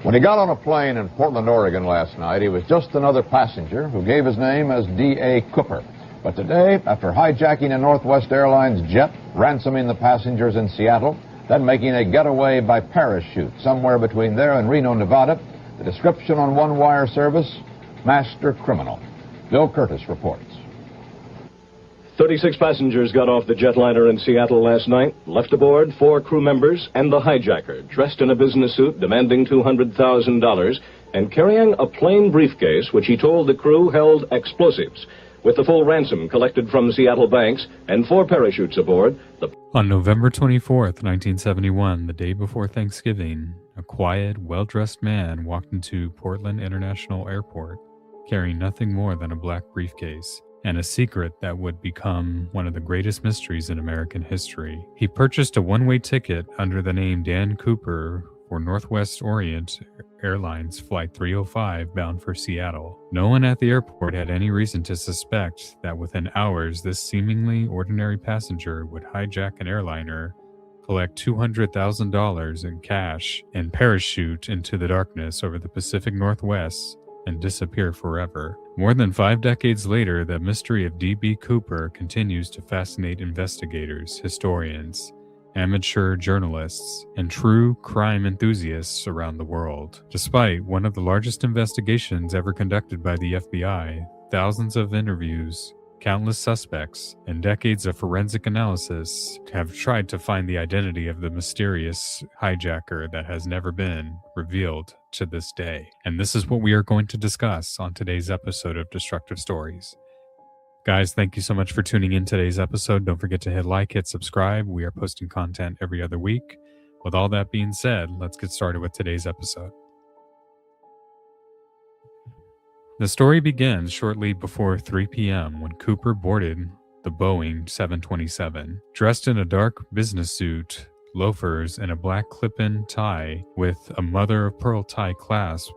When he got on a plane in Portland, Oregon last night, he was just another passenger who gave his name as D.A. Cooper. But today, after hijacking a Northwest Airlines jet, ransoming the passengers in Seattle, then making a getaway by parachute somewhere between there and Reno, Nevada, the description on one wire service, master criminal. Bill Curtis reports. 36 passengers got off the jetliner in Seattle last night, left aboard 4 crew members and the hijacker, dressed in a business suit demanding $200,000 and carrying a plain briefcase which he told the crew held explosives. With the full ransom collected from Seattle banks and 4 parachutes aboard, On November 24th, 1971, the day before Thanksgiving, a quiet, well-dressed man walked into Portland International Airport carrying nothing more than a black briefcase and a secret that would become one of the greatest mysteries in American history. He purchased a one-way ticket under the name Dan Cooper for Northwest Orient Airlines Flight 305 bound for Seattle. No one at the airport had any reason to suspect that within hours this seemingly ordinary passenger would hijack an airliner, collect $200,000 in cash, and parachute into the darkness over the Pacific Northwest and disappear forever. More than 5 decades later, the mystery of D.B. Cooper continues to fascinate investigators, historians, amateur journalists, and true crime enthusiasts around the world. Despite one of the largest investigations ever conducted by the FBI, thousands of interviews, countless suspects, and decades of forensic analysis have tried to find the identity of the mysterious hijacker that has never been revealed to this day. And this is what we are going to discuss on today's episode of Destructive Stories. Guys, thank you so much for tuning in today's episode. Don't forget to hit like, hit subscribe. We are posting content every other week. With all that being said, let's get started with today's episode. The story begins shortly before 3 p.m. when Cooper boarded the Boeing 727. Dressed in a dark business suit, loafers, and a black clip-in tie with a mother-of-pearl tie clasp,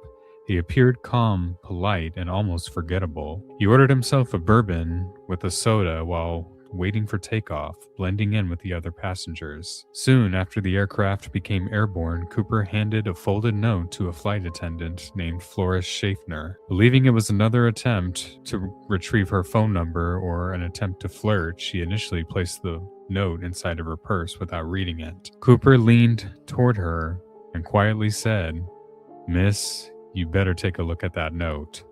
he appeared calm, polite, and almost forgettable. He ordered himself a bourbon with a soda while waiting for takeoff, blending in with the other passengers. Soon after the aircraft became airborne, Cooper handed a folded note to a flight attendant named Florence Schaffner. Believing it was another attempt to retrieve her phone number or an attempt to flirt, she initially placed the note inside of her purse without reading it. Cooper leaned toward her and quietly said, "Miss, you better take a look at that note.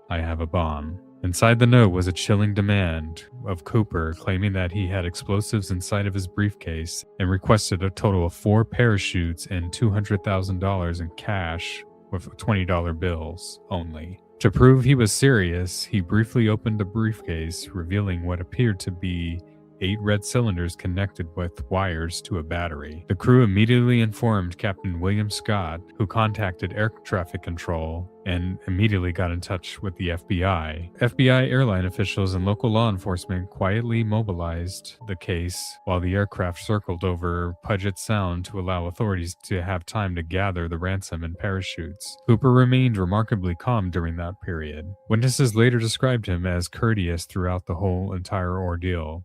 I have a bomb." Inside the note was a chilling demand of Cooper, claiming that he had explosives inside of his briefcase and requested a total of 4 parachutes and $200,000 in cash with $20 bills only. To prove he was serious, he briefly opened the briefcase, revealing what appeared to be 8 red cylinders connected with wires to a battery. The crew immediately informed Captain William Scott, who contacted air traffic control and immediately got in touch with the FBI. FBI airline officials and local law enforcement quietly mobilized the case while the aircraft circled over Puget Sound to allow authorities to have time to gather the ransom and parachutes. Cooper remained remarkably calm during that period. Witnesses later described him as courteous throughout the whole entire ordeal.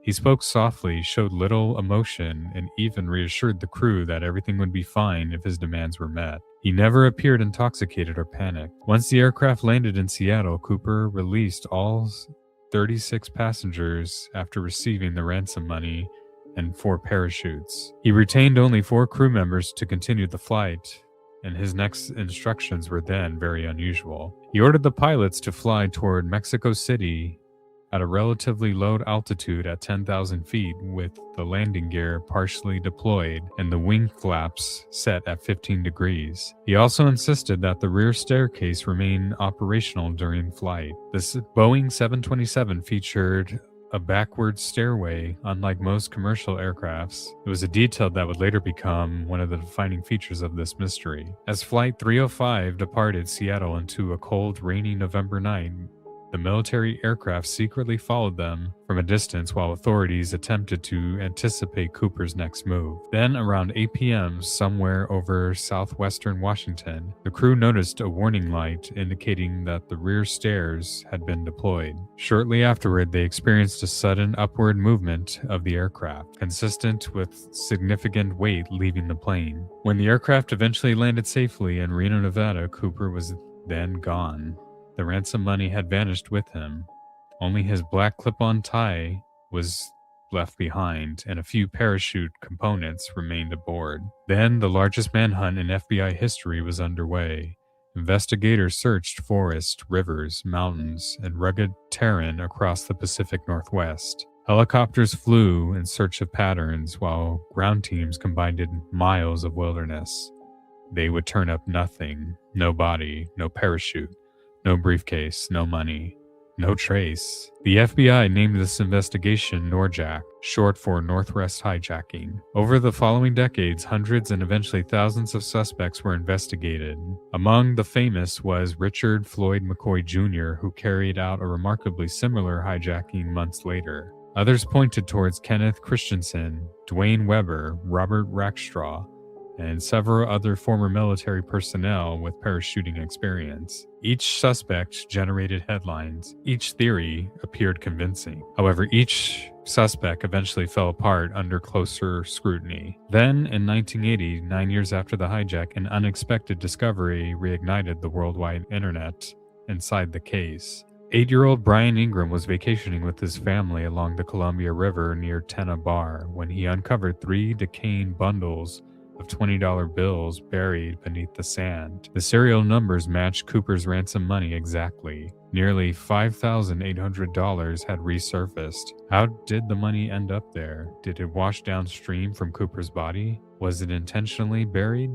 He spoke softly, showed little emotion, and even reassured the crew that everything would be fine if his demands were met. He never appeared intoxicated or panicked. Once the aircraft landed in Seattle, Cooper released all 36 passengers after receiving the ransom money and 4 parachutes. He retained only 4 crew members to continue the flight, and his next instructions were then very unusual. He ordered the pilots to fly toward Mexico City at a relatively low altitude at 10,000 feet with the landing gear partially deployed and the wing flaps set at 15 degrees. He also insisted that the rear staircase remain operational during flight. This Boeing 727 featured a backward stairway, unlike most commercial aircrafts. It was a detail that would later become one of the defining features of this mystery. As Flight 305 departed Seattle into a cold, rainy November night, The military aircraft secretly followed them from a distance while authorities attempted to anticipate Cooper's next move. Then, around 8 p.m., somewhere over southwestern Washington, the crew noticed a warning light indicating that the rear stairs had been deployed. Shortly afterward, they experienced a sudden upward movement of the aircraft, consistent with significant weight leaving the plane. When the aircraft eventually landed safely in Reno, Nevada, Cooper was then gone. The ransom money had vanished with him. Only his black clip-on tie was left behind, and a few parachute components remained aboard. Then the largest manhunt in FBI history was underway. Investigators searched forests, rivers, mountains, and rugged terrain across the Pacific Northwest. Helicopters flew in search of patterns, while ground teams combined miles of wilderness. They would turn up nothing: no body, no parachute, no briefcase, no money, no trace. The FBI named this investigation NORJAK, short for Northwest Hijacking. Over the following decades, hundreds and eventually thousands of suspects were investigated. Among the famous was Richard Floyd McCoy Jr., who carried out a remarkably similar hijacking months later. Others pointed towards Kenneth Christensen, Dwayne Weber, Robert Rackstraw, and several other former military personnel with parachuting experience. Each suspect generated headlines. Each theory appeared convincing. However, each suspect eventually fell apart under closer scrutiny. Then, in 1980, 9 years after the hijack, an unexpected discovery reignited the worldwide internet inside the case. 8-year-old Brian Ingram was vacationing with his family along the Columbia River near Tena Bar when he uncovered 3 decaying bundles of $20 bills buried beneath the sand. The serial numbers matched Cooper's ransom money exactly. Nearly $5,800 had resurfaced. How did the money end up there? Did it wash downstream from Cooper's body? Was it intentionally buried?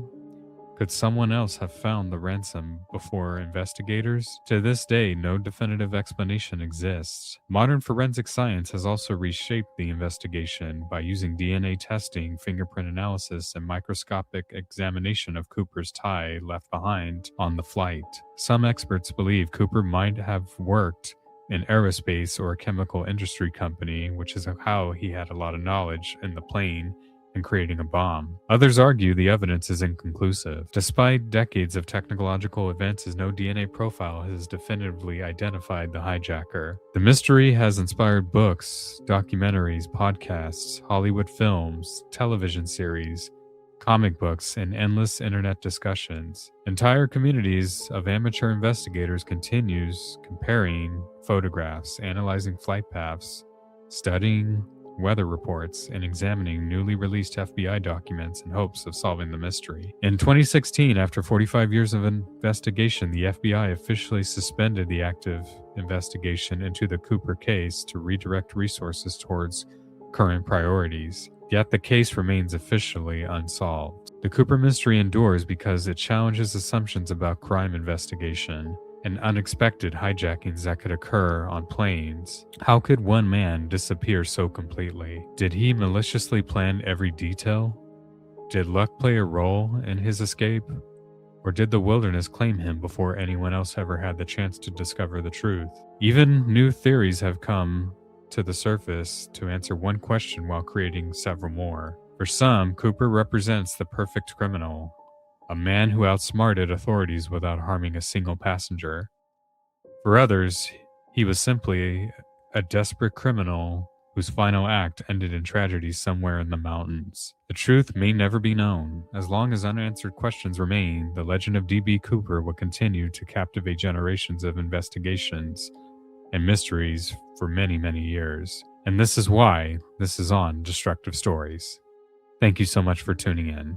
Could someone else have found the ransom before investigators? To this day, no definitive explanation exists. Modern forensic science has also reshaped the investigation by using DNA testing, fingerprint analysis, and microscopic examination of Cooper's tie left behind on the flight. Some experts believe Cooper might have worked in aerospace or a chemical industry company, which is how he had a lot of knowledge in the plane and creating a bomb. Others argue the evidence is inconclusive. Despite decades of technological advances, no DNA profile has definitively identified the hijacker. The mystery has inspired books, documentaries, podcasts, Hollywood films, television series, comic books, and endless internet discussions. Entire communities of amateur investigators continues comparing photographs, analyzing flight paths, studying weather reports, and examining newly released FBI documents in hopes of solving the mystery. In 2016, after 45 years of investigation, the FBI officially suspended the active investigation into the Cooper case to redirect resources towards current priorities. Yet the case remains officially unsolved. The Cooper mystery endures because it challenges assumptions about crime investigation and unexpected hijackings that could occur on planes. How could one man disappear so completely? Did he maliciously plan every detail? Did luck play a role in his escape? Or did the wilderness claim him before anyone else ever had the chance to discover the truth? Even new theories have come to the surface to answer one question while creating several more. For some, Cooper represents the perfect criminal, a man who outsmarted authorities without harming a single passenger. For others, he was simply a desperate criminal whose final act ended in tragedy somewhere in the mountains. The truth may never be known. As long as unanswered questions remain, the legend of D.B. Cooper will continue to captivate generations of investigations and mysteries for many, many years. And this is why this is on Destructive Stories. Thank you so much for tuning in.